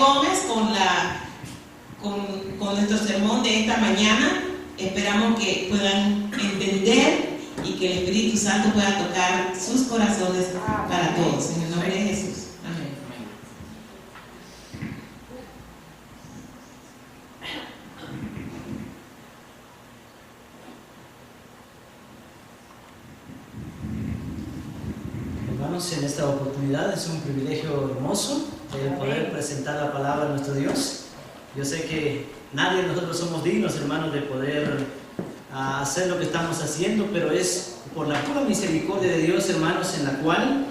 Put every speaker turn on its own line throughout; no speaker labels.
Gómez con nuestro sermón de esta mañana. Esperamos que puedan entender y que el Espíritu Santo pueda tocar sus corazones para todos. En el nombre de Jesús. Amén.
Hermanos, en esta oportunidad es un privilegio hermoso el poder presentar la palabra de nuestro Dios. Yo sé que nadie de nosotros somos dignos, hermanos, de poder hacer lo que estamos haciendo, pero es por la pura misericordia de Dios, hermanos, en la cual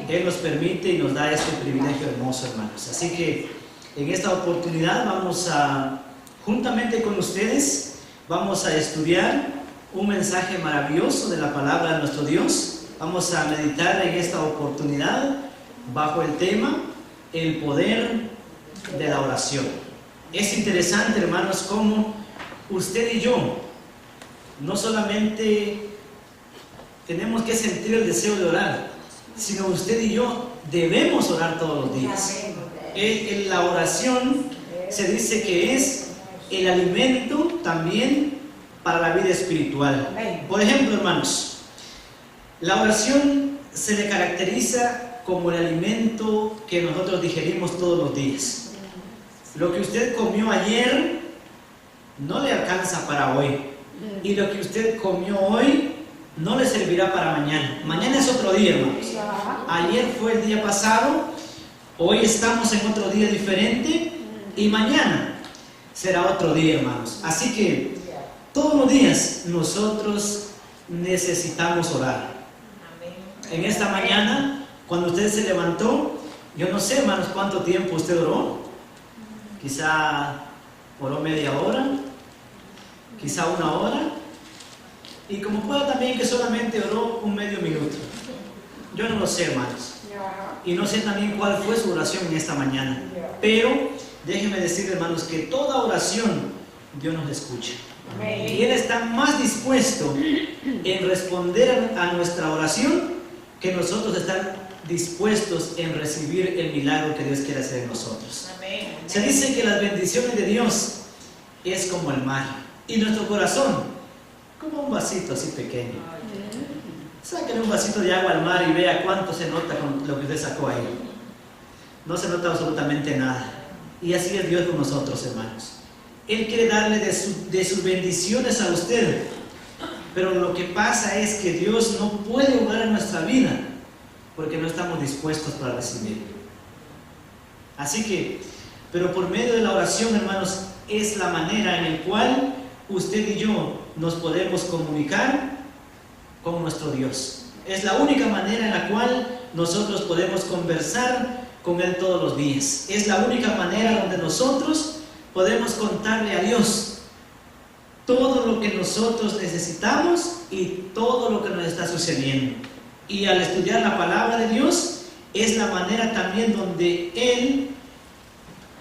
Él nos permite y nos da este privilegio hermoso, hermanos. Así que en esta oportunidad juntamente con ustedes, vamos a estudiar un mensaje maravilloso de la palabra de nuestro Dios. Vamos a meditar en esta oportunidad bajo el tema el poder de la oración. Es interesante, hermanos, cómo usted y yo no solamente tenemos que sentir el deseo de orar, sino usted y yo debemos orar todos los días. La oración se dice que es el alimento también para la vida espiritual. Por ejemplo, hermanos, la oración se le caracteriza como el alimento que nosotros digerimos todos los días. Lo que usted comió ayer no le alcanza para hoy. Y lo que usted comió hoy no le servirá para mañana. Mañana es otro día, hermanos. Ayer fue el día pasado, hoy estamos en otro día diferente y mañana será otro día, hermanos. Así que todos los días nosotros necesitamos orar. En esta mañana, cuando usted se levantó, yo no sé, hermanos, cuánto tiempo usted oró. Quizá oró media hora, quizá una hora, y como pueda también que solamente oró un medio minuto. Yo no lo sé, hermanos, y no sé también cuál fue su oración en esta mañana, pero déjenme decirle, hermanos, que toda oración Dios nos escucha. Y Él está más dispuesto en responder a nuestra oración que nosotros estar dispuestos en recibir el milagro que Dios quiere hacer en nosotros. Se dice que las bendiciones de Dios es como el mar y nuestro corazón como un vasito así pequeño. Sáquenle un vasito de agua al mar y vea cuánto se nota con lo que usted sacó ahí. No se nota absolutamente nada. Y así es Dios con nosotros, hermanos. Él quiere darle de sus bendiciones a usted, pero lo que pasa es que Dios no puede obrar en nuestra vida porque no estamos dispuestos para recibir. Así que, pero por medio de la oración, hermanos, es la manera en la cual usted y yo nos podemos comunicar con nuestro Dios. Es la única manera en la cual nosotros podemos conversar con Él todos los días. Es la única manera donde nosotros podemos contarle a Dios todo lo que nosotros necesitamos y todo lo que nos está sucediendo. Y al estudiar la palabra de Dios, es la manera también donde Él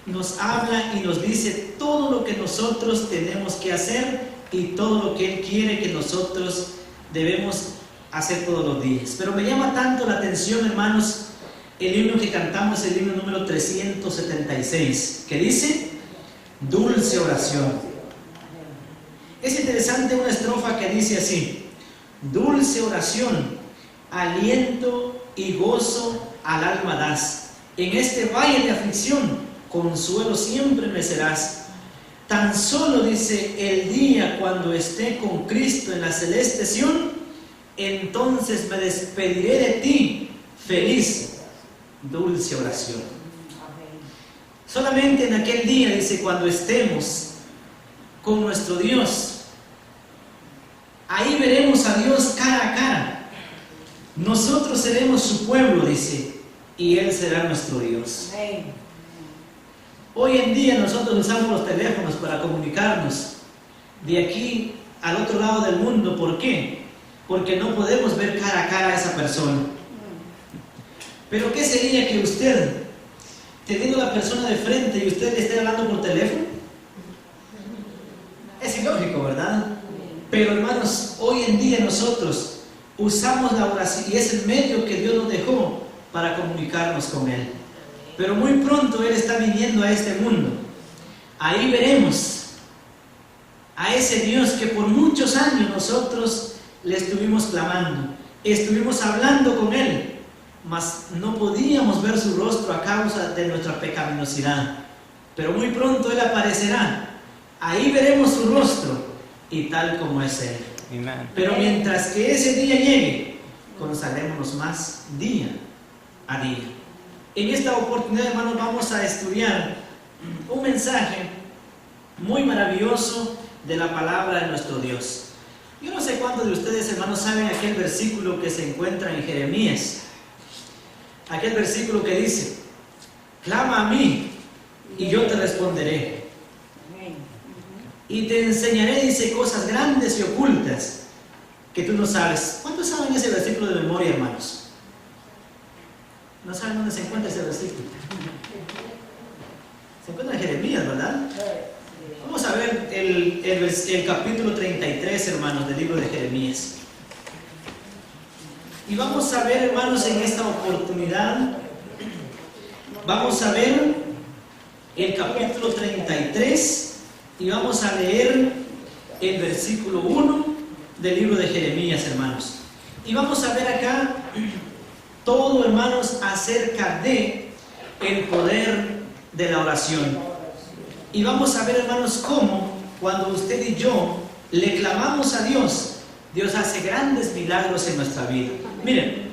nos habla y nos dice todo lo que nosotros tenemos que hacer y todo lo que Él quiere que nosotros debemos hacer todos los días. Pero me llama tanto la atención, hermanos, el himno que cantamos, el himno número 376, que dice: dulce oración. Es interesante una estrofa que dice así: dulce oración, aliento y gozo al alma das. En este valle de aflicción, consuelo siempre me serás. Tan solo, dice, el día cuando esté con Cristo en la celeste Sión, entonces me despediré de ti, feliz, dulce oración. Solamente en aquel día, dice, cuando estemos con nuestro Dios, ahí veremos a Dios cara a cara. Nosotros seremos su pueblo, dice, y Él será nuestro Dios. Hoy en día nosotros usamos los teléfonos para comunicarnos de aquí al otro lado del mundo. ¿Por qué? Porque no podemos ver cara a cara a esa persona. Pero ¿qué sería que usted, teniendo a la persona de frente y usted le esté hablando por teléfono? Es ilógico, ¿verdad? Pero hermanos, hoy en día nosotros usamos la oración y es el medio que Dios nos dejó para comunicarnos con Él. pero muy pronto Él está viniendo a este mundo. Ahí veremos a ese Dios que por muchos años nosotros le estuvimos clamando, estuvimos hablando con Él, mas no podíamos ver su rostro a causa de nuestra pecaminosidad. Pero muy pronto Él aparecerá, ahí veremos su rostro y tal como es Él.
Amen.
Pero mientras que ese día llegue, consagrémonos más día a día. En esta oportunidad, hermanos, vamos a estudiar un mensaje muy maravilloso de la palabra de nuestro Dios. Yo no sé cuántos de ustedes, hermanos, saben aquel versículo que se encuentra en Jeremías. Aquel versículo que dice: clama a mí y yo te responderé. Y te enseñaré, dice, cosas grandes y ocultas que tú no sabes. ¿Cuántos saben ese versículo de memoria, hermanos? ¿No saben dónde se encuentra ese versículo? Se encuentra en Jeremías, ¿verdad? Vamos a ver el capítulo 33, hermanos, del libro de Jeremías. Y vamos a ver, hermanos, en esta oportunidad, vamos a ver el capítulo 33 y vamos a leer el versículo 1 del libro de Jeremías, hermanos. Y vamos a ver acá todo, hermanos, acerca de el poder de la oración. Y vamos a ver, hermanos, cómo cuando usted y yo le clamamos a Dios, Dios hace grandes milagros en nuestra vida. Miren,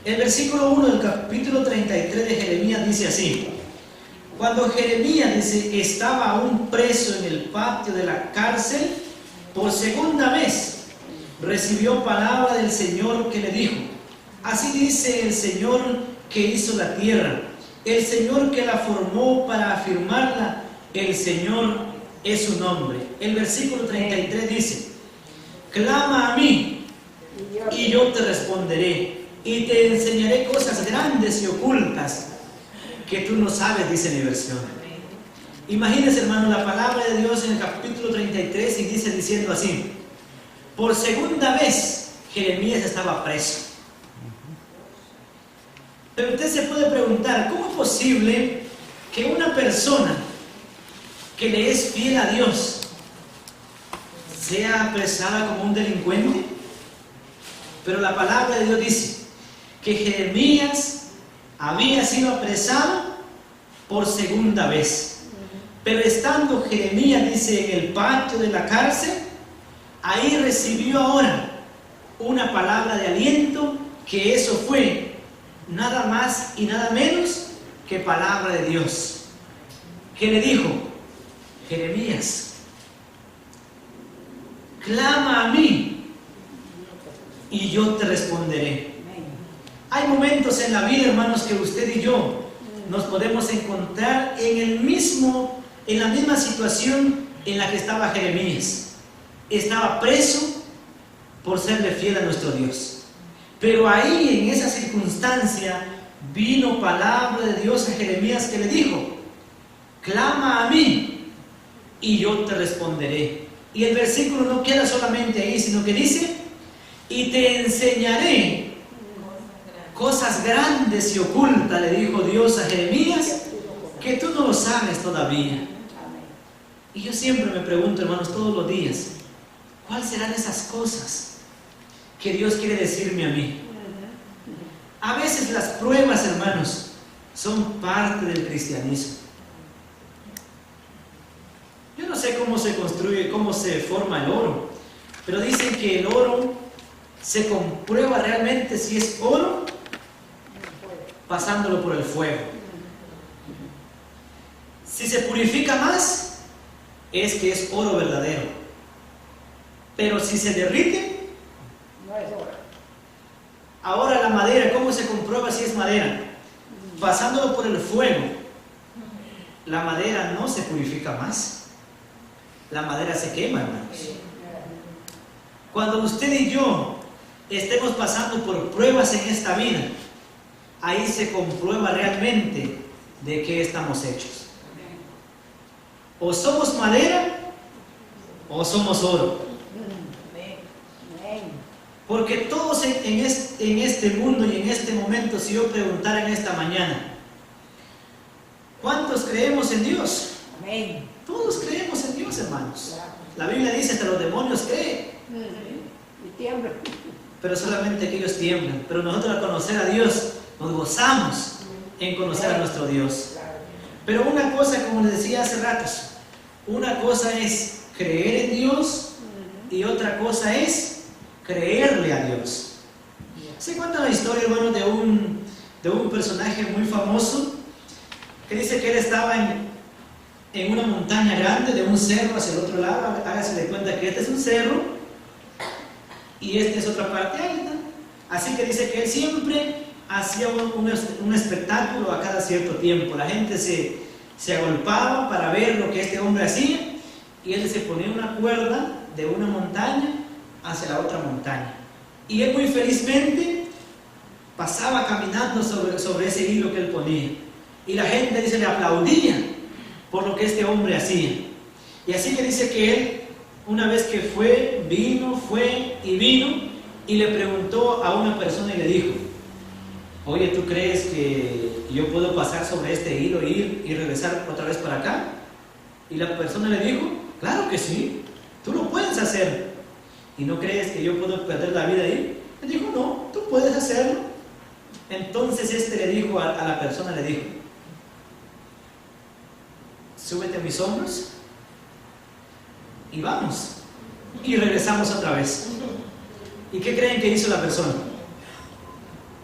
el versículo 1 del capítulo 33 de Jeremías dice así: cuando Jeremías, dice, estaba aún preso en el patio de la cárcel, por segunda vez recibió palabra del Señor que le dijo: así dice el Señor que hizo la tierra, el Señor que la formó para afirmarla, el Señor es su nombre. El versículo 33 dice: clama a mí y yo te responderé y te enseñaré cosas grandes y ocultas que tú no sabes, dice mi versión. Imagínense, hermano, la palabra de Dios en el capítulo 33 y dice diciendo así: por segunda vez Jeremías estaba preso. Pero usted se puede preguntar, ¿cómo es posible que una persona que le es fiel a Dios sea apresada como un delincuente? Pero la palabra de Dios dice que Jeremías había sido apresado por segunda vez. Pero estando Jeremías, dice, en el patio de la cárcel, ahí recibió ahora una palabra de aliento, que eso fue nada más y nada menos que palabra de Dios, que le dijo: Jeremías, clama a mí y yo te responderé. Hay momentos en la vida, hermanos, que usted y yo nos podemos encontrar en la misma situación en la que estaba Jeremías. Estaba preso por serle fiel a nuestro Dios. Pero ahí, en esa circunstancia, vino palabra de Dios a Jeremías que le dijo: clama a mí y yo te responderé. Y el versículo no queda solamente ahí, sino que dice: y te enseñaré cosas grandes y ocultas, le dijo Dios a Jeremías, que tú no lo sabes todavía. Y yo siempre me pregunto, hermanos, todos los días, ¿cuáles serán esas cosas que Dios quiere decirme a mí? A veces las pruebas, hermanos, son parte del cristianismo. Yo no sé cómo se construye, cómo se forma el oro, pero dicen que el oro se comprueba realmente si es oro pasándolo por el fuego. Si se purifica más, es que es oro verdadero. Pero si se derrite,
no es oro.
Ahora la madera, ¿cómo se comprueba si es madera? Pasándolo por el fuego. La madera no se purifica más. La madera se quema, hermanos. Cuando usted y yo estemos pasando por pruebas en esta vida, ahí se comprueba realmente de qué estamos hechos. O somos madera o somos oro. Porque todos en este mundo y en este momento, si yo preguntara en esta mañana, creemos en Dios.
Amén.
Todos creemos en Dios, hermanos. La Biblia dice, hasta los demonios creen.
Y tiembla.
Pero solamente que ellos tiemblan. Pero nosotros al conocer a Dios, nos gozamos en conocer a nuestro Dios. Pero una cosa, como les decía hace ratos, una cosa es creer en Dios y otra cosa es creerle a Dios. ¿Se cuenta la historia, hermano, de un personaje muy famoso que dice que él estaba en una montaña grande, de un cerro hacia el otro lado? Hágase de cuenta que este es un cerro y esta es otra parte alta. Así que dice que él siempre hacía un espectáculo a cada cierto tiempo. La gente se agolpaba para ver lo que este hombre hacía y él se ponía una cuerda de una montaña hacia la otra montaña. Y él muy felizmente pasaba caminando sobre ese hilo que él ponía. Y la gente, dice, le aplaudía por lo que este hombre hacía. Y así que dice que él, una vez que fue y le preguntó a una persona y le dijo: oye, ¿tú crees que yo puedo pasar sobre este hilo, ir y regresar otra vez para acá? Y la persona le dijo: claro que sí, tú lo puedes hacer. ¿Y no crees que yo puedo perder la vida ahí? Le dijo: no, tú puedes hacerlo. Entonces le dijo a la persona, le dijo: súbete a mis hombros y vamos. Y regresamos otra vez. ¿Y qué creen que hizo la persona?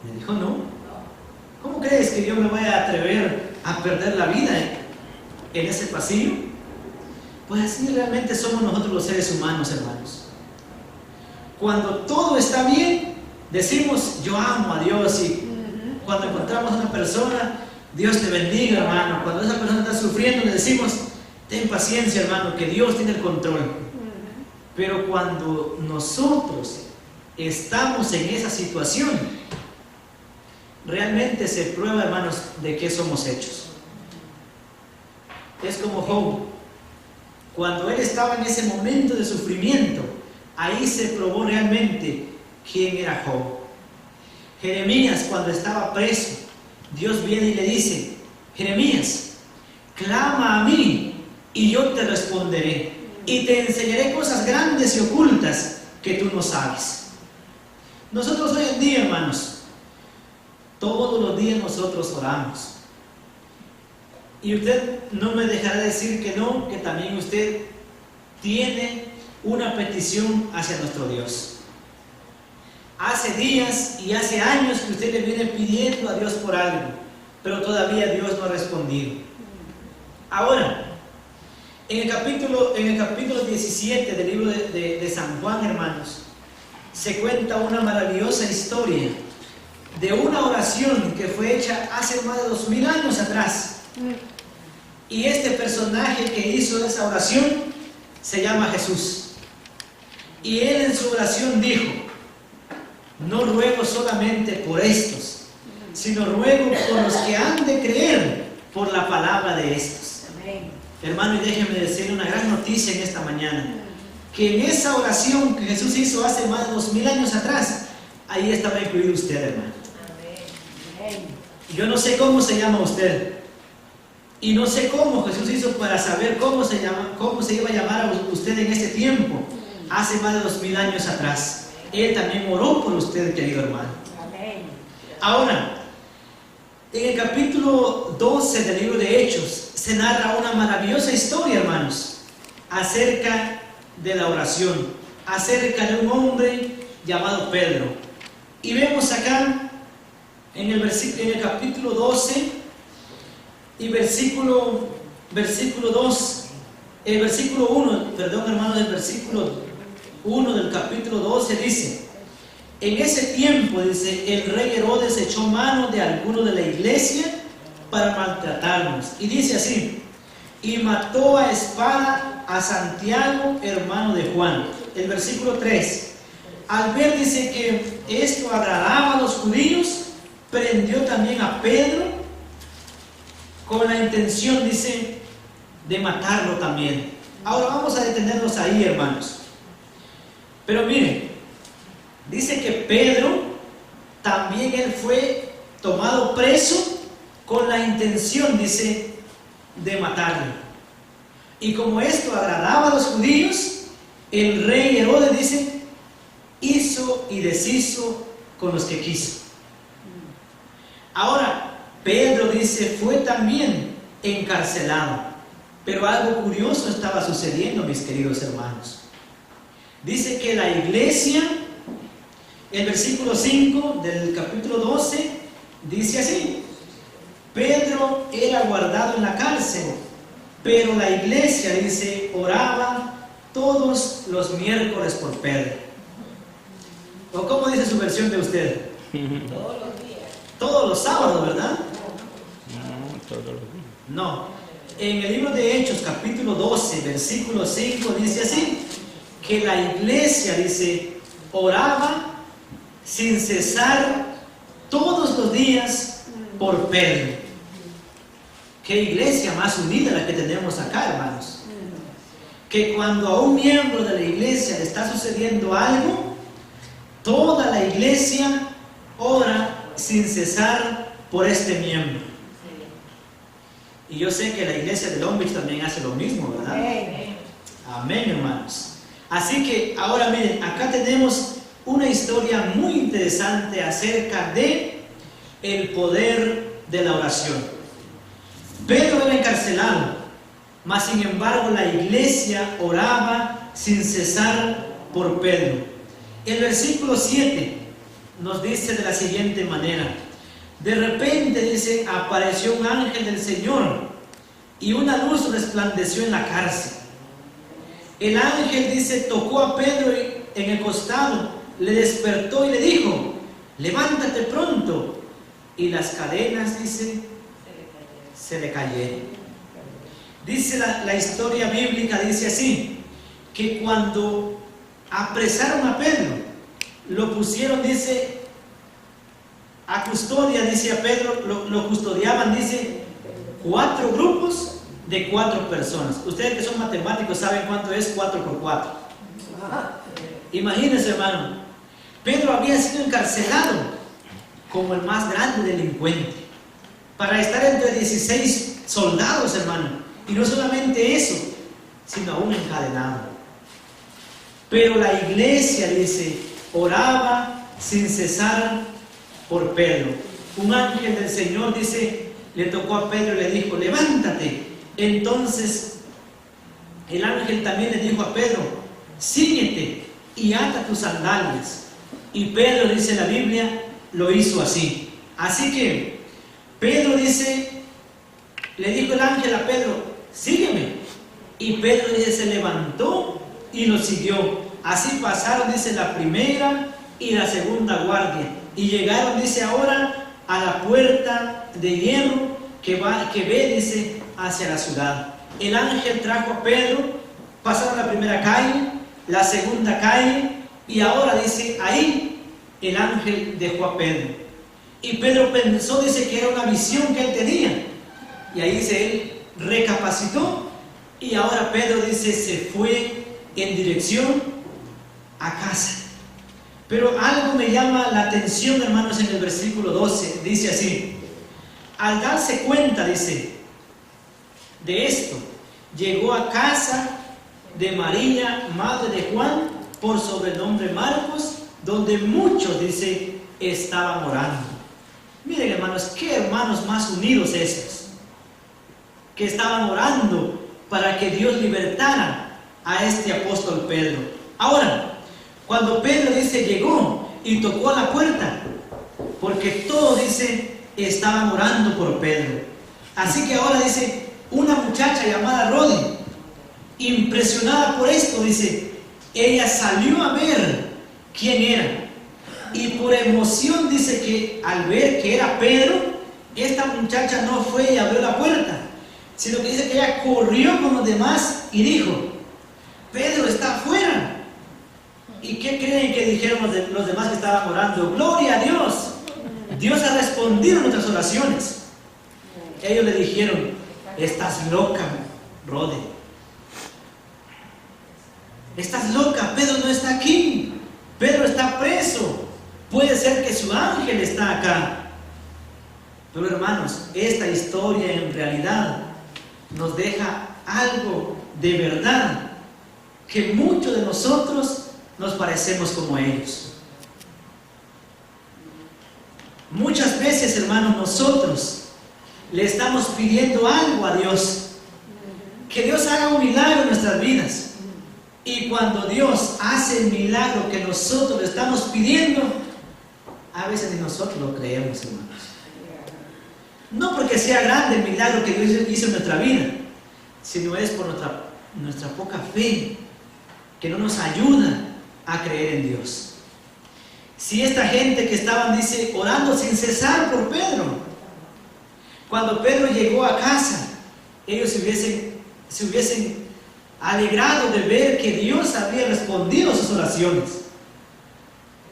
Le dijo: no. ¿Cómo crees que yo me voy a atrever a perder la vida en ese pasillo? Pues así realmente somos nosotros los seres humanos, hermanos. Cuando todo está bien, decimos: yo amo a Dios. Y cuando encontramos a una persona, Dios te bendiga, hermano. Cuando esa persona está sufriendo, le decimos: ten paciencia, hermano, que Dios tiene el control. Pero cuando nosotros estamos en esa situación, realmente se prueba, hermanos, de qué somos hechos. Es como Job. Cuando él estaba en ese momento de sufrimiento, ahí se probó realmente quién era Job. Jeremías, cuando estaba preso, Dios viene y le dice: Jeremías, clama a mí y yo te responderé y te enseñaré cosas grandes y ocultas que tú no sabes. Nosotros hoy en día, hermanos, todos los días nosotros oramos. Y usted no me dejará decir que no, que también usted tiene una petición hacia nuestro Dios. Hace días y hace años que usted le viene pidiendo a Dios por algo, pero todavía Dios no ha respondido. Ahora, en el capítulo 17 del libro de San Juan, hermanos, se cuenta una maravillosa historia de una oración que fue hecha hace más de 2000 años atrás. Y este personaje que hizo esa oración se llama Jesús. Y él en su oración dijo: no ruego solamente por estos, sino ruego por los que han de creer por la palabra de estos. Amén. Hermano, y déjenme decirle una gran noticia en esta mañana: que en esa oración que Jesús hizo hace más de 2000 años atrás, ahí estaba incluido usted, hermano. Amén. Yo no sé cómo se llama usted, y no sé cómo Jesús hizo para saber cómo se iba a llamar a usted en ese tiempo, hace más de 2000 años atrás. Él también oró por usted, querido hermano. Amén. Ahora, en el capítulo 12 del libro de Hechos se narra una maravillosa historia, hermanos, acerca de la oración, acerca de un hombre llamado Pedro. Y vemos acá en el capítulo 12 y versículo 1, perdón, hermanos, del versículo 1 del capítulo 12 dice: en ese tiempo, dice, el rey Herodes echó mano de algunos de la iglesia para maltratarnos. Y dice así: y mató a espada a Santiago, hermano de Juan. El versículo 3: al ver, dice, que esto agradaba a los judíos, prendió también a Pedro con la intención, dice, de matarlo también. Ahora vamos a detenernos ahí, hermanos. Pero miren, dice que Pedro también él fue tomado preso con la intención, dice, de matarle. Y como esto agradaba a los judíos, el rey Herodes dice, hizo y deshizo con los que quiso. Ahora, Pedro dice, fue también encarcelado. Pero algo curioso estaba sucediendo, mis queridos hermanos. Dice que la iglesia, el versículo 5 del capítulo 12, dice así: Pedro era guardado en la cárcel, pero la iglesia, dice, oraba todos los miércoles por Pedro. ¿O cómo dice su versión de usted?
Todos los días.
Todos los sábados, ¿verdad?
No, todos los días.
No. En el libro de Hechos, capítulo 12, versículo 5, dice así: que la iglesia, dice, oraba sin cesar todos los días por Pedro. Qué iglesia más unida la que tenemos acá, hermanos. Que cuando a un miembro de la iglesia le está sucediendo algo, toda la iglesia ora sin cesar por este miembro. Y yo sé que la iglesia de Long Beach también hace lo mismo, ¿verdad? Amén, hermanos. Así que ahora miren, acá tenemos una historia muy interesante acerca de el poder de la oración. Pedro era encarcelado, mas sin embargo la iglesia oraba sin cesar por Pedro. El versículo 7 nos dice de la siguiente manera: de repente, dice, apareció un ángel del Señor y una luz resplandeció en la cárcel. El ángel, dice, tocó a Pedro en el costado, le despertó y le dijo: levántate pronto. Y las cadenas, dice, se le cayeron. Dice la historia bíblica, dice así, que cuando apresaron a Pedro, lo pusieron, dice, a custodia, dice a Pedro, lo custodiaban, dice, 4 grupos de 4 personas. Ustedes que son matemáticos saben cuánto es 4 por 4. Imagínense, hermano, Pedro había sido encarcelado como el más grande delincuente, para estar entre 16 soldados, hermano. Y no solamente eso, sino aún encadenado. Pero la iglesia, dice, oraba sin cesar por Pedro. Un ángel del Señor, dice, le tocó a Pedro y le dijo: levántate. Entonces el ángel también le dijo a Pedro: síguete y ata tus sandalias. Y Pedro, dice la Biblia, lo hizo así. Así que Pedro, dice, le dijo el ángel a Pedro: sígueme. Y Pedro, dice, se levantó y lo siguió. Así pasaron, dice, la primera y la segunda guardia, y llegaron, dice, ahora a la puerta de hierro que ve, dice, hacia la ciudad. El ángel trajo a Pedro, pasaron la primera calle, la segunda calle, y ahora, dice, ahí el ángel dejó a Pedro. Y Pedro pensó, dice, que era una visión que él tenía, y ahí, dice, él recapacitó, y ahora Pedro, dice, se fue en dirección a casa. Pero algo me llama la atención, hermanos, en el versículo 12, dice así: al darse cuenta, dice, de esto, llegó a casa de María, madre de Juan, por sobrenombre Marcos, donde muchos, dice, estaban orando. Miren, hermanos, qué hermanos más unidos estos, que estaban orando para que Dios libertara a este apóstol Pedro. Ahora, cuando Pedro, dice, llegó y tocó a la puerta, porque todos, dice, estaban orando por Pedro. Así que ahora, dice, una muchacha llamada Rodi, impresionada por esto, dice, ella salió a ver quién era, y por emoción, dice, que al ver que era Pedro, esta muchacha no fue y abrió la puerta, sino que dice que ella corrió con los demás y dijo: Pedro está afuera. ¿Y qué creen que dijeron los demás que estaban orando? ¡Gloria a Dios! Dios ha respondido a nuestras oraciones. Ellos le dijeron: estás loca, Rode. Estás loca, Pedro no está aquí. Pedro está preso. Puede ser que su ángel está acá. Pero hermanos, esta historia en realidad nos deja algo de verdad, que muchos de nosotros nos parecemos como ellos. Muchas veces, hermanos, nosotros le estamos pidiendo algo a Dios, que Dios haga un milagro en nuestras vidas. Y cuando Dios hace el milagro que nosotros le estamos pidiendo, a veces ni nosotros lo creemos, hermanos. No porque sea grande el milagro que Dios hizo en nuestra vida, sino es por nuestra poca fe, que no nos ayuda a creer en Dios. Si esta gente que estaban, dice, orando sin cesar por Pedro, cuando Pedro llegó a casa, ellos se hubiesen alegrado de ver que Dios había respondido a sus oraciones.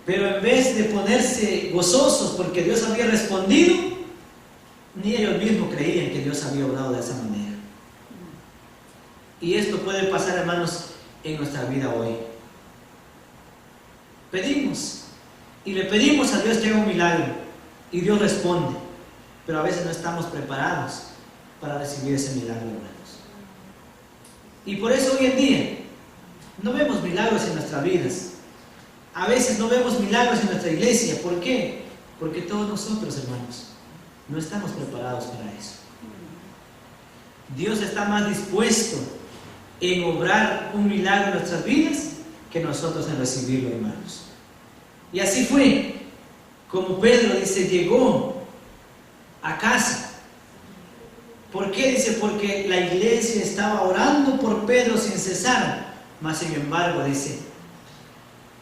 Pero en vez de ponerse gozosos porque Dios había respondido, ni ellos mismos creían que Dios había obrado de esa manera. Y esto puede pasar, hermanos, en nuestra vida hoy. Pedimos y le pedimos a Dios que haga un milagro y Dios responde, pero a veces no estamos preparados para recibir ese milagro, hermanos. Y por eso hoy en día no vemos milagros en nuestras vidas. A veces no vemos milagros en nuestra iglesia. ¿Por qué? Porque todos nosotros, hermanos, no estamos preparados para eso. Dios está más dispuesto en obrar un milagro en nuestras vidas que nosotros en recibirlo, hermanos. Y así fue como Pedro, dice, llegó a casa. ¿Por qué? Dice, porque la iglesia estaba orando por Pedro sin cesar, mas sin embargo, dice,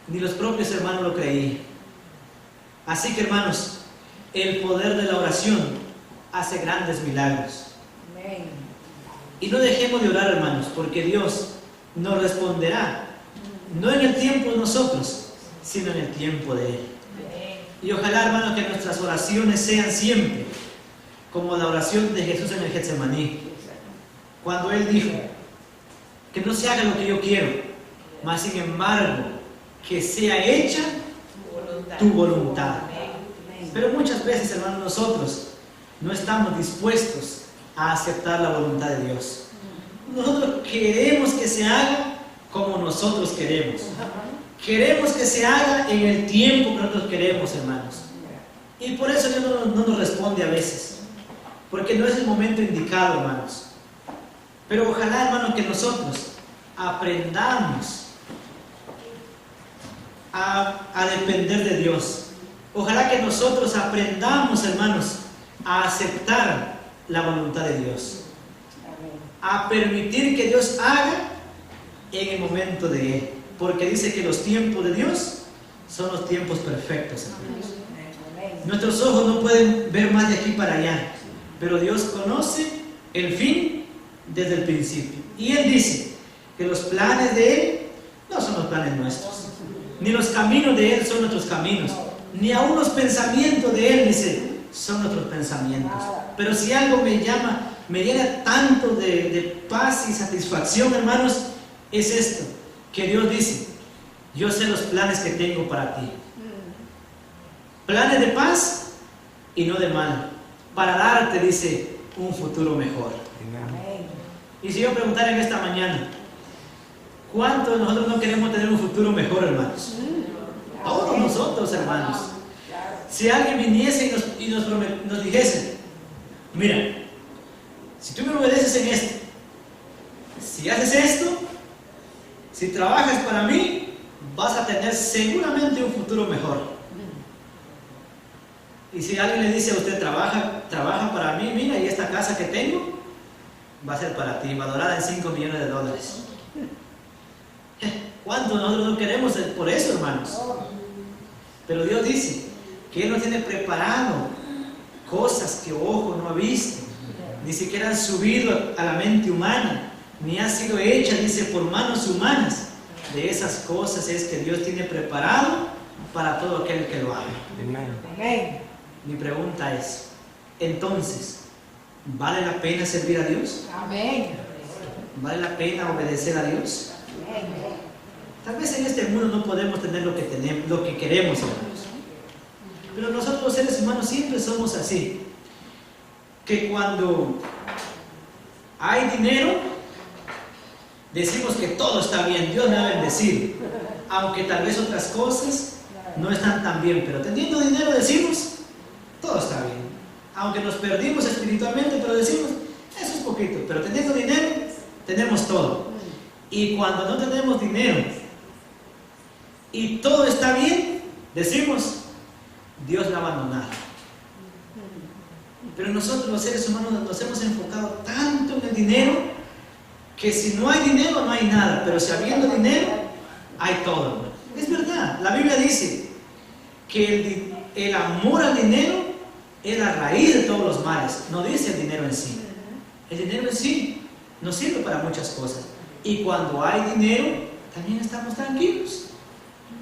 ni los propios hermanos lo creían. Así que, hermanos, el poder de la oración hace grandes milagros.
Amén.
Y no dejemos de orar, hermanos, porque Dios nos responderá, no en el tiempo de nosotros, sino en el tiempo de Él. Y ojalá, hermanos, que nuestras oraciones sean siempre como la oración de Jesús en el Getsemaní, cuando Él dijo que no se haga lo que yo quiero, mas sin embargo que sea hecha tu voluntad. Pero muchas veces, hermanos, nosotros no estamos dispuestos a aceptar la voluntad de Dios. Nosotros queremos que se haga como nosotros queremos. Queremos que se haga en el tiempo que nosotros queremos, hermanos. Y por eso Dios no nos responde a veces, porque no es el momento indicado, hermanos. Pero ojalá, hermanos, que nosotros aprendamos a depender de Dios. Ojalá que nosotros aprendamos, hermanos, a aceptar la voluntad de Dios, a permitir que Dios haga en el momento de Él, porque dice que los tiempos de Dios son los tiempos perfectos, hermanos. Nuestros ojos no pueden ver más de aquí para allá, pero Dios conoce el fin desde el principio. Y Él dice que los planes de Él no son los planes nuestros, ni los caminos de Él son nuestros caminos, ni aún los pensamientos de Él, dice, son nuestros pensamientos. Pero si algo me llena tanto de paz y satisfacción, hermanos, es esto, que Dios dice, yo sé los planes que tengo para ti. Planes de paz y no de mal, para darte, dice, un futuro mejor. Y si yo preguntara en esta mañana, ¿cuántos de nosotros no queremos tener un futuro mejor, hermanos? Todos nosotros, hermanos. Si alguien viniese y nos dijese, mira, si tú me obedeces en esto, si haces esto, si trabajas para mí, vas a tener seguramente un futuro mejor. Y si alguien le dice a usted, trabaja para mí, mira, y esta casa que tengo va a ser para ti, valorada en $5 millones. ¿Cuánto nosotros no queremos por eso, hermanos? Pero Dios dice que Él nos tiene preparado cosas que ojo no ha visto, ni siquiera han subido a la mente humana, ni han sido hechas, dice, por manos humanas. De esas cosas es que Dios tiene preparado para todo aquel que lo haga.
Amén.
Mi pregunta es, entonces, ¿vale la pena servir a Dios?
Amén.
¿Vale la pena obedecer a Dios? Tal vez en este mundo no podemos tener lo que queremos, hermanos. Pero nosotros los seres humanos siempre somos así. Que cuando hay dinero, decimos que todo está bien, Dios me va a bendecir, aunque tal vez otras cosas no están tan bien, pero teniendo dinero decimos, todo está bien. Aunque nos perdimos espiritualmente, pero decimos, eso es poquito, pero teniendo dinero, tenemos todo. Y cuando no tenemos dinero y todo está bien, decimos, Dios la ha abandonado. Pero nosotros los seres humanos nos hemos enfocado tanto en el dinero, que si no hay dinero no hay nada, pero si habiendo dinero, hay todo. Es verdad, la Biblia dice que el amor al dinero es la raíz de todos los males, no dice el dinero en sí. El dinero en sí nos sirve para muchas cosas. Y cuando hay dinero, también estamos tranquilos.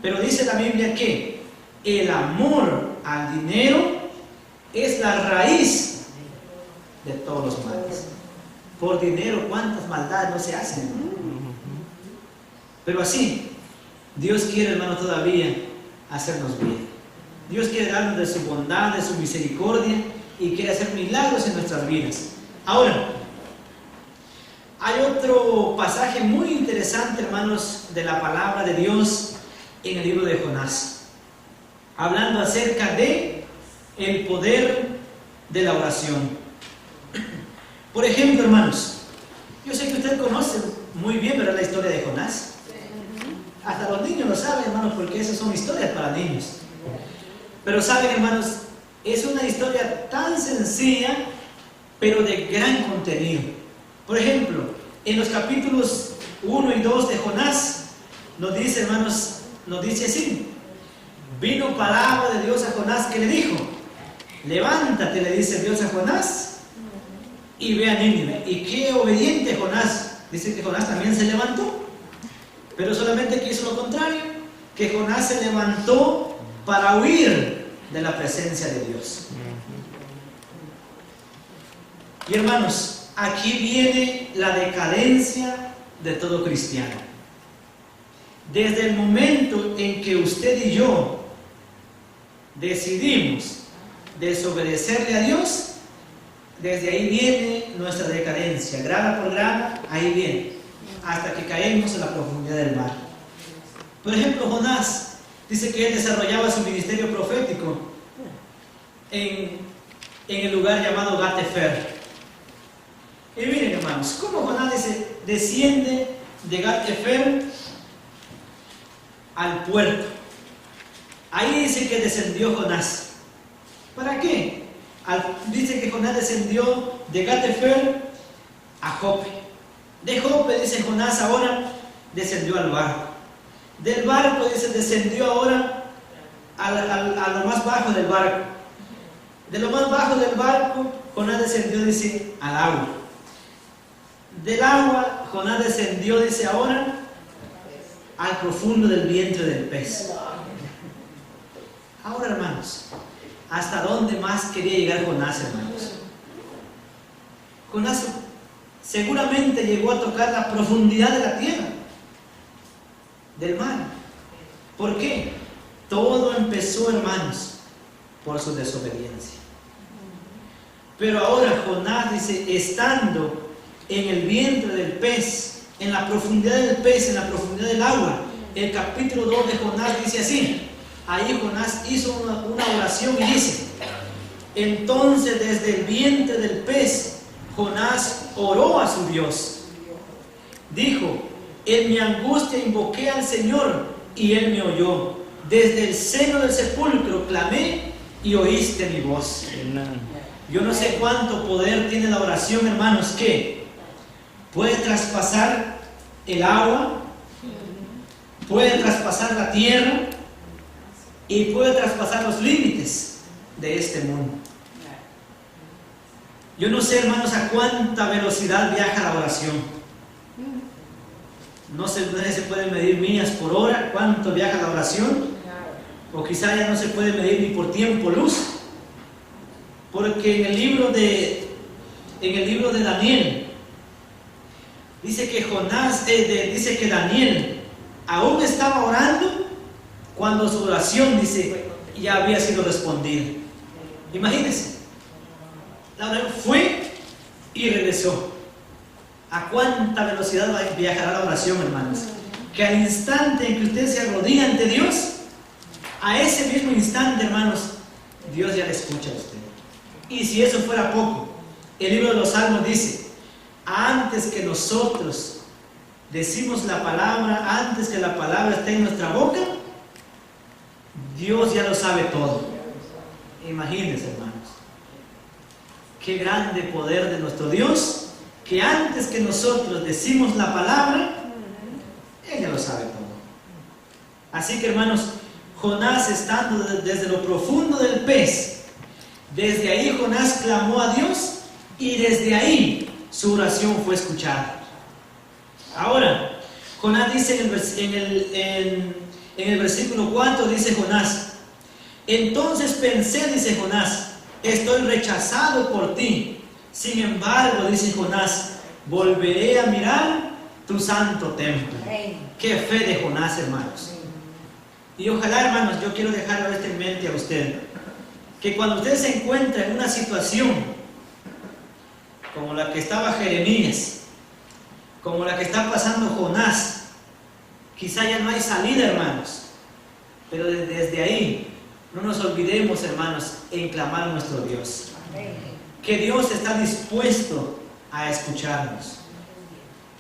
Pero dice la Biblia que el amor al dinero es la raíz de todos los males. Por dinero, ¿cuántas maldades no se hacen? Pero así, Dios quiere, hermano, todavía hacernos bien. Dios quiere darnos de su bondad, de su misericordia y quiere hacer milagros en nuestras vidas. Ahora, hay otro pasaje muy interesante, hermanos, de la palabra de Dios en el libro de Jonás, hablando acerca de el poder de la oración. Por ejemplo, hermanos, yo sé que usted conoce muy bien, ¿verdad?, la historia de Jonás. Hasta los niños lo saben, hermanos, porque esas son historias para niños. Pero saben, hermanos, es una historia tan sencilla, pero de gran contenido. Por ejemplo, en los capítulos 1 y 2 de Jonás, nos dice, hermanos, nos dice así: vino palabra de Dios a Jonás que le dijo, levántate, le dice Dios a Jonás, y ve a Nínive. Y qué obediente Jonás. Dice que Jonás también se levantó, pero solamente que hizo lo contrario, que Jonás se levantó para huir de la presencia de Dios. Y hermanos, aquí viene la decadencia de todo cristiano. Desde el momento en que usted y yo decidimos desobedecerle a Dios, desde ahí viene nuestra decadencia, grada por grada, ahí viene, hasta que caemos en la profundidad del mar. Por ejemplo, Jonás dice que él desarrollaba su ministerio profético en el lugar llamado Gat-Hefer. Y miren, hermanos, cómo Jonás dice, desciende de Gat-Hefer al puerto. Ahí dice que descendió Jonás. ¿Para qué? Dice que Jonás descendió de Gat-Hefer a Jope. De Jope, dice Jonás, ahora descendió al barco. Del barco, dice, descendió ahora a lo más bajo del barco. De lo más bajo del barco, Jonás descendió, dice, al agua. Del agua, Jonás descendió, dice, ahora al profundo del vientre del pez. Ahora, hermanos, ¿hasta dónde más quería llegar Jonás, hermanos? Jonás seguramente llegó a tocar la profundidad de la tierra, del mar. ¿Por qué? Todo empezó, hermanos, por su desobediencia. Pero ahora Jonás dice, estando en el vientre del pez, en la profundidad del pez, en la profundidad del agua, el capítulo 2 de Jonás dice así. Ahí Jonás hizo una oración y dice: entonces desde el vientre del pez Jonás oró a su Dios. Dijo: en mi angustia invoqué al Señor y Él me oyó. Desde el seno del sepulcro clamé y oíste mi voz. Yo no sé cuánto poder tiene la oración, hermanos, que puede traspasar el agua, puede traspasar la tierra y puede traspasar los límites de este mundo. Yo no sé, hermanos, a cuánta velocidad viaja la oración. No se puede medir millas por hora cuánto viaja la oración, o quizá ya no se puede medir ni por tiempo luz, porque en el libro de Daniel dice que dice que Daniel aún estaba orando cuando su oración, dice, ya había sido respondida. Imagínense, la oración fue y regresó. ¿A cuánta velocidad viajará la oración, hermanos? Que al instante en que usted se arrodilla ante Dios, a ese mismo instante, hermanos, Dios ya le escucha a usted. Y si eso fuera poco, el libro de los Salmos dice, antes que nosotros decimos la palabra, antes que la palabra esté en nuestra boca, Dios ya lo sabe todo. Imagínense, hermanos, qué grande poder de nuestro Dios, que antes que nosotros decimos la palabra, Él ya lo sabe todo. Así que, hermanos, Jonás, estando desde lo profundo del pez, desde ahí Jonás clamó a Dios y desde ahí su oración fue escuchada. Ahora, Jonás dice en el versículo 4, dice Jonás, entonces pensé, dice Jonás, estoy rechazado por ti. Sin embargo, dice Jonás, volveré a mirar tu santo templo. Qué fe de Jonás, hermanos. Y ojalá, hermanos, yo quiero dejarlo esto en mente a usted, que cuando usted se encuentra en una situación como la que estaba Jeremías, como la que está pasando Jonás, quizá ya no hay salida, hermanos, pero desde ahí no nos olvidemos, hermanos, en clamar a nuestro Dios. Que Dios está dispuesto a escucharnos.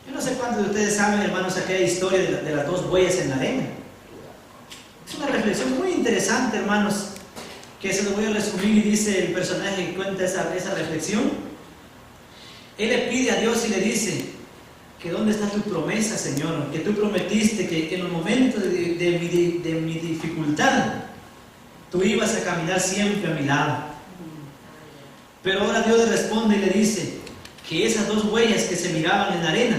Yo no sé cuántos de ustedes saben, hermanos, aquella historia de las dos huellas en la arena. Es una reflexión muy interesante, hermanos, que se lo voy a resumir, y dice el personaje que cuenta esa reflexión. Él le pide a Dios y le dice que dónde está tu promesa, Señor, que tú prometiste que en los momentos de mi dificultad tú ibas a caminar siempre a mi lado. Pero ahora Dios le responde y le dice que esas dos huellas que se miraban en la arena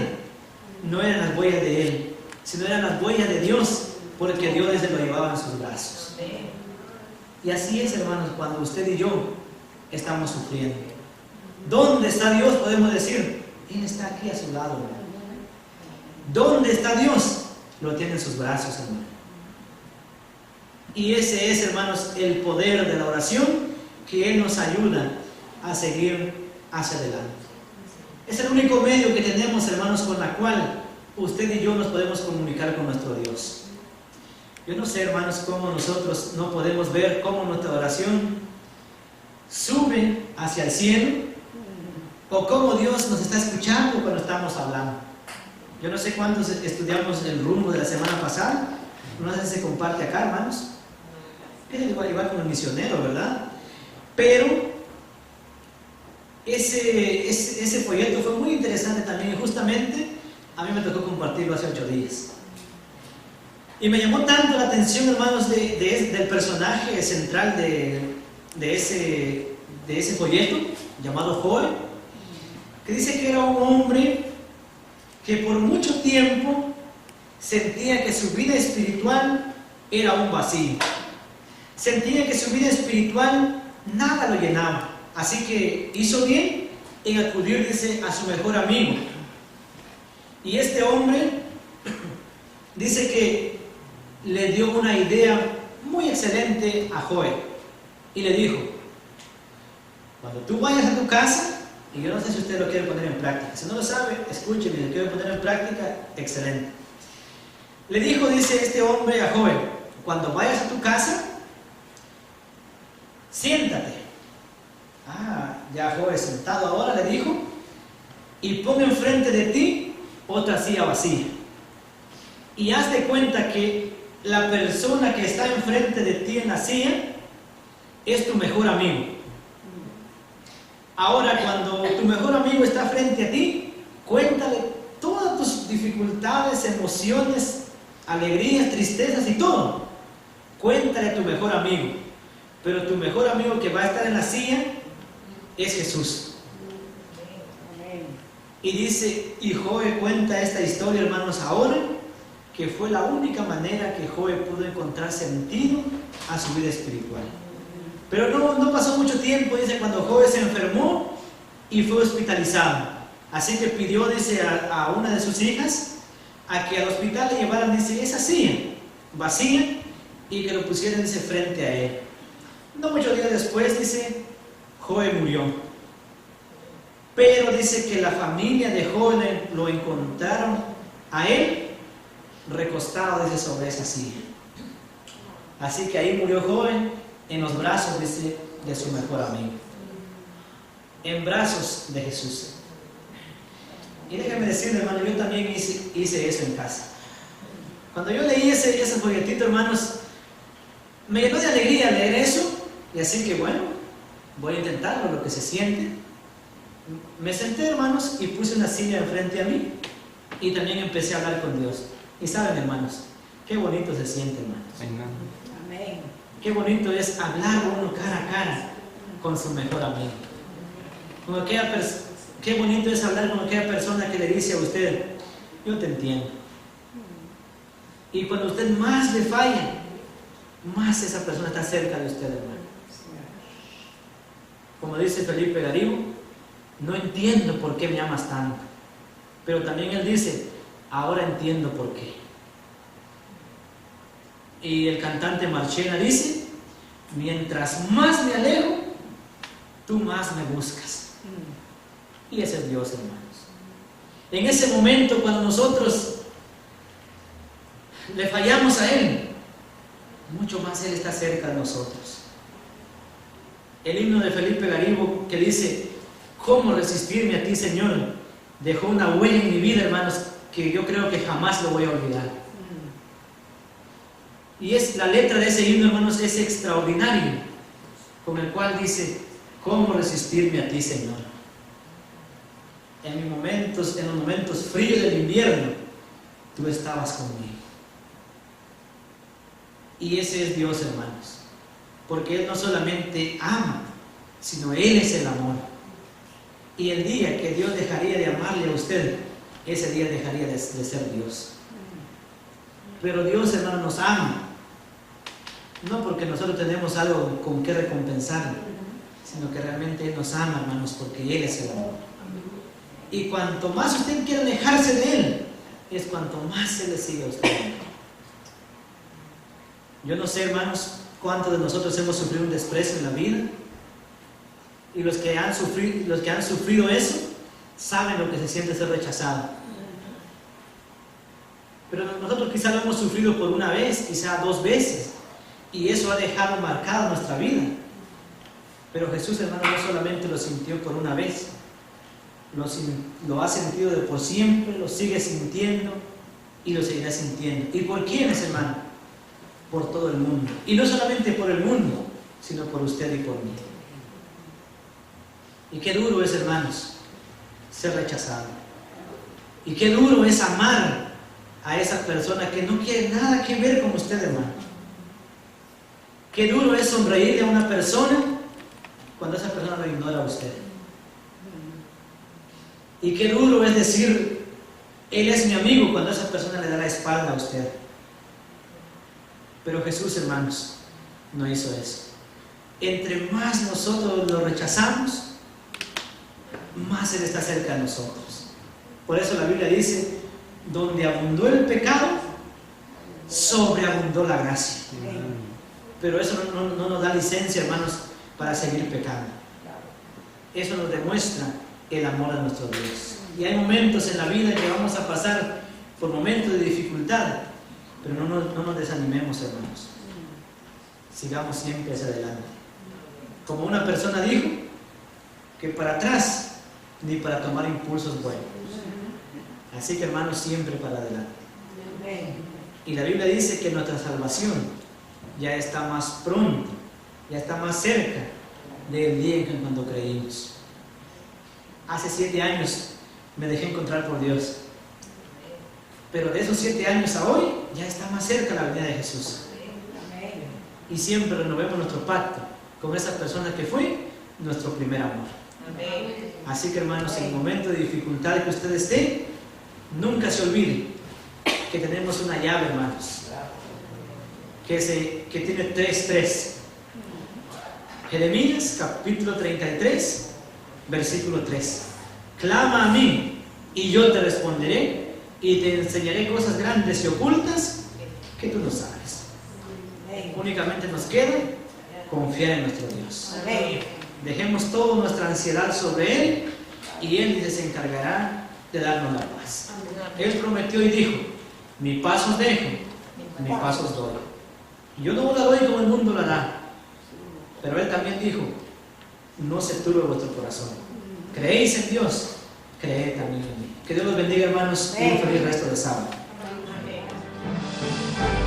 no eran las huellas de Él, sino eran las huellas de Dios, porque Dios se lo llevaba en sus brazos. Y así es, hermanos, cuando usted y yo estamos sufriendo. ¿Dónde está Dios? Podemos decir, Él está aquí a su lado, hermano. ¿Dónde está Dios? Lo tiene en sus brazos, hermano. Y ese es, hermanos, el poder de la oración, que Él nos ayuda a seguir hacia adelante. Es el único medio que tenemos, hermanos, con la cual usted y yo nos podemos comunicar con nuestro Dios. Yo no sé, hermanos, cómo nosotros no podemos ver cómo nuestra oración sube hacia el cielo, o cómo Dios nos está escuchando cuando estamos hablando. Yo no sé cuántos estudiamos el rumbo de la semana pasada, no sé si se comparte acá, hermanos. Es igual como el misionero, ¿verdad? Pero ese folleto fue muy interesante también, y justamente a mí me tocó compartirlo hace 8 días. Y me llamó tanto la atención, hermanos, del personaje central de ese folleto, llamado Job, que dice que era un hombre que por mucho tiempo sentía que su vida espiritual era un vacío. Sentía que su vida espiritual nada lo llenaba. Así que hizo bien en acudir, dice, a su mejor amigo. Y este hombre dice que le dio una idea muy excelente a Job. Y le dijo, cuando tú vayas a tu casa, y yo no sé si usted lo quiere poner en práctica, si no lo sabe, escúcheme, lo quiere poner en práctica, excelente. Le dijo, dice este hombre a Job, cuando vayas a tu casa, siéntate. Ya Job sentado ahora, le dijo, y pon enfrente de ti otra silla vacía. Y haz de cuenta que la persona que está enfrente de ti en la silla es tu mejor amigo. Ahora, cuando tu mejor amigo está frente a ti, cuéntale todas tus dificultades, emociones, alegrías, tristezas y todo. Cuéntale a tu mejor amigo. Pero tu mejor amigo que va a estar en la silla es Jesús. Y dice, y Job cuenta esta historia, hermanos, ahora, que fue la única manera que Job pudo encontrar sentido a su vida espiritual. Pero no pasó mucho tiempo, dice, cuando Job se enfermó y fue hospitalizado. Así que pidió, dice, a una de sus hijas a que al hospital le llevaran, dice, esa silla vacía y que lo pusieran, dice, frente a él. No muchos días después, dice, Job murió. Pero dice que la familia de jóvenes lo encontraron a él recostado, dice, sobre esa silla. Así que ahí murió joven en los brazos, dice, de su mejor amigo. En brazos de Jesús. Y déjame decirle, hermano, yo también hice eso en casa. Cuando yo leí ese folletito, hermanos, me llenó de alegría leer eso. Y así que bueno, voy a intentarlo, lo que se siente. Me senté, hermanos, y puse una silla enfrente a mí. Y también empecé a hablar con Dios. Y saben, hermanos, qué bonito se siente, hermanos.
Amén.
Qué bonito es hablar uno cara a cara con su mejor amigo. Qué bonito es hablar con aquella persona que le dice a usted, yo te entiendo. Y cuando usted más le falla, más esa persona está cerca de usted, hermano. Como dice Felipe Garibo, no entiendo por qué me amas tanto. Pero también él dice, ahora entiendo por qué. Y el cantante Marchena dice, mientras más me alejo, tú más me buscas. Y ese es Dios, hermanos. En ese momento, cuando nosotros le fallamos a Él, mucho más Él está cerca de nosotros. El himno de Felipe Garibo que dice, ¿cómo resistirme a ti, Señor? Dejó una huella en mi vida, hermanos, que yo creo que jamás lo voy a olvidar. Y es la letra de ese himno, hermanos, es extraordinario, con el cual dice, ¿cómo resistirme a ti, Señor? En los momentos fríos del invierno, tú estabas conmigo. Y ese es Dios, hermanos, porque Él no solamente ama, sino Él es el amor. Y el día que Dios dejaría de amarle a usted, ese día dejaría de ser Dios. Pero Dios, hermano, nos ama, no porque nosotros tenemos algo con que recompensarle, sino que realmente Él nos ama, hermanos, porque Él es el amor. Y cuanto más usted quiere alejarse de Él, es cuanto más se le sigue a usted. Yo no sé, hermanos, cuántos de nosotros hemos sufrido un desprecio en la vida. Y los que han sufrido eso, saben lo que se siente ser rechazado. Pero nosotros quizá lo hemos sufrido por una vez, quizá 2 veces. Y eso ha dejado marcada nuestra vida. Pero Jesús, hermano, no solamente lo sintió por una vez, lo ha sentido de por siempre, lo sigue sintiendo y lo seguirá sintiendo. ¿Y por quiénes, hermano? Por todo el mundo. Y no solamente por el mundo, sino por usted y por mí. Y qué duro es, hermanos, ser rechazado. Y qué duro es amar a esa persona que no quiere nada que ver con usted, hermano. Qué duro es sonreírle a una persona cuando esa persona lo ignora a usted. Y qué duro es decir, Él es mi amigo, cuando esa persona le da la espalda a usted. Pero Jesús, hermanos, no hizo eso. Entre más nosotros lo rechazamos, más Él está cerca de nosotros. Por eso la Biblia dice, donde abundó el pecado, sobreabundó la gracia. Pero eso no nos da licencia, hermanos, para seguir pecando. Eso nos demuestra el amor de nuestro Dios. Y hay momentos en la vida que vamos a pasar por momentos de dificultad, pero no nos desanimemos, hermanos. Sigamos siempre hacia adelante. Como una persona dijo, que para atrás ni para tomar impulsos buenos. Así que, hermanos, siempre para adelante. Y la Biblia dice que nuestra salvación ya está más pronto, ya está más cerca del día en cuando creímos. Hace 7 años me dejé encontrar por Dios, pero de esos 7 años a hoy ya está más cerca la venida de Jesús. Y siempre renovemos nuestro pacto con esa persona que fue nuestro primer amor. Así que, hermanos, en el momento de dificultad que usted esté, nunca se olvide que tenemos una llave, hermanos, que tiene 3:3. Jeremías capítulo 33, versículo 3. Clama a mí y yo te responderé y te enseñaré cosas grandes y ocultas que tú no sabes. Únicamente nos queda confiar en nuestro Dios. Dejemos toda nuestra ansiedad sobre Él y Él se encargará de darnos la paz. Él prometió y dijo: mi paz os dejo, mi paz os doy. Yo no os la doy como el mundo la da. Pero Él también dijo: no se turbe vuestro corazón. Creéis en Dios, creed también en mí. Que Dios los bendiga, hermanos, y un feliz resto de sábado.
Amén.